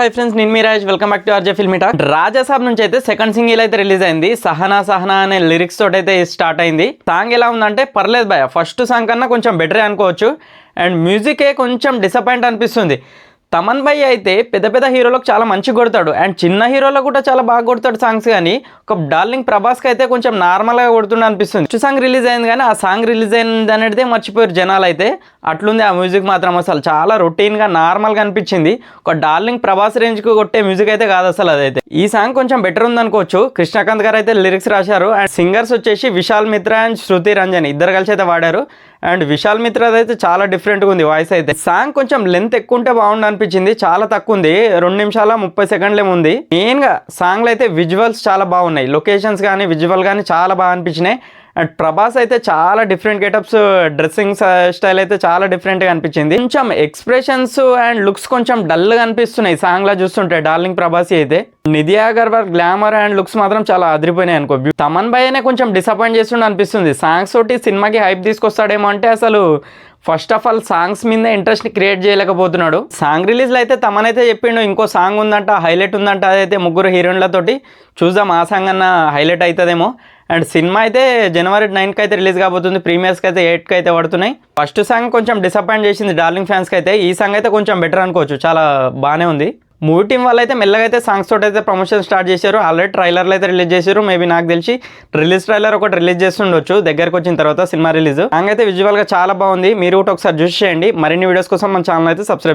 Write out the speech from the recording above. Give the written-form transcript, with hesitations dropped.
Hi friends, నేను మీ Raj. Welcome back to RJ filmy talk. Rajasaab నుంచి అయితే సెకండ్ సింగిల్ అయితే రిలీజ్ అయింది. సహనా సహనా అనే లిరిక్స్ తోటి అయితే స్టార్ట్ అయింది. సాంగ్ ఎలా ఉందంటే పర్లేదు భయ, ఫస్ట్ సాంగ్ కన్నా కొంచెం బెటరే అనుకోవచ్చు. అండ్ మ్యూజికే కొంచెం డిసప్పాయింట్ అనిపిస్తుంది. తమన్ భయ్ అయితే పెద్ద పెద్ద హీరోలకు చాలా మంచి కొడతాడు, అండ్ చిన్న హీరోలకు కూడా చాలా బాగా కొడతాడు సాంగ్స్. కానీ ఒక డార్లింగ్ ప్రభాస్కి అయితే కొంచెం నార్మల్గా కొడుతుండే అనిపిస్తుంది. ఫస్ట్ సాంగ్ రిలీజ్ అయింది కానీ ఆ సాంగ్ రిలీజ్ అయింది అనేది మర్చిపోయారు జనాలు అయితే. అట్లుంది ఆ మ్యూజిక్ మాత్రం. అసలు చాలా రొటీన్గా నార్మల్గా అనిపించింది. ఒక డార్లింగ్ ప్రభాస్ రేంజ్కి కొట్టే మ్యూజిక్ అయితే కాదు అసలు అదైతే. ఈ సాంగ్ కొంచెం బెటర్ ఉంది అనుకోవచ్చు. కృష్ణకాంత్ గారు అయితే లిరిక్స్ రాశారు, అండ్ సింగర్స్ వచ్చేసి విశాల్ మిత్రా అండ్ శృతి రంజన్ ఇద్దరు కలిసి అయితే వాడారు. అండ్ విశాల్ మిత్రా అయితే చాలా డిఫరెంట్గా ఉంది వాయిస్ అయితే. సాంగ్ కొంచెం లెంత్ ఎక్కువ ఉంటే బాగుండు అనిపించింది, చాలా తక్కువ ఉంది. 2 నిమిషాల 30 సెకండ్లే ఉంది. మెయిన్గా సాంగ్లో అయితే విజువల్స్ చాలా బాగున్నాయి. లొకేషన్స్ కానీ విజువల్ కానీ చాలా బాగా అనిపించినాయి. అండ్ ప్రభాస్ అయితే చాలా డిఫరెంట్ గెటప్స్, డ్రెస్సింగ్ స్టైల్ అయితే చాలా డిఫరెంట్గా అనిపించింది. కొంచెం ఎక్స్ప్రెషన్స్ అండ్ లుక్స్ కొంచెం డల్గా అనిపిస్తున్నాయి సాంగ్లో చూస్తుంటే డార్లింగ్ ప్రభాస్ అయితే. Nidhi Agarwal glamour and looks మాత్రం చాలా అదిరిపోయినాయి అనుకో. తమన్ భయ్ అనే కొంచెం డిసప్పాయింట్ చేస్తుండే అనిపిస్తుంది. సాంగ్స్ తోటి సినిమాకి హైప్ తీసుకొస్తాడేమో అంటే అసలు ఫస్ట్ ఆఫ్ ఆల్ సాంగ్స్ మీద ఇంట్రెస్ట్ని క్రియేట్ చేయలేకపోతున్నాడు. సాంగ్ రిలీజ్లో అయితే తమన్ అయితే చెప్పిండు ఇంకో సాంగ్ ఉందంట, హైలైట్ ఉందంట. అదైతే 3 హీరోయిన్లతోటి. చూద్దాం ఆ సాంగ్ అన్న హైలైట్ అవుతుందేమో. అండ్ సినిమా అయితే జనవరి 9కి అయితే రిలీజ్ కాబోతుంది. ప్రీమియర్స్కి అయితే 8కి అయితే పడుతున్నాయి. ఫస్ట్ సాంగ్ కొంచెం డిసప్పాయింట్ చేసింది డార్లింగ్ ఫ్యాన్స్కి అయితే. ఈ సాంగ్ అయితే కొంచెం బెటర్ అనుకోవచ్చు, చాలా బాగానే ఉంది. మూవీ టీం వాళ్ళు అయితే మెల్లగా అయితే సాంగ్స్ తోటి అయితే ప్రమోషన్ స్టార్ట్ చేశారు. ఆల్రెడీ ట్రైలర్లు అయితే రిలీజ్ చేశారు. మేబీ నాకు తెలిసి రిలీజ్ ట్రైలర్ ఒకటి రిలీజ్ చేస్తుండొచ్చు దగ్గరకు వచ్చిన తర్వాత సినిమా రిలీజ్. సాంగ్ అయితే విజువల్గా చాలా బాగుంది. మీరు కూడా ఒకసారి చూసి చేయండి. మరిన్ని వీడియోస్ కోసం మన ఛానల్ అయితే సబ్స్క్రైబ్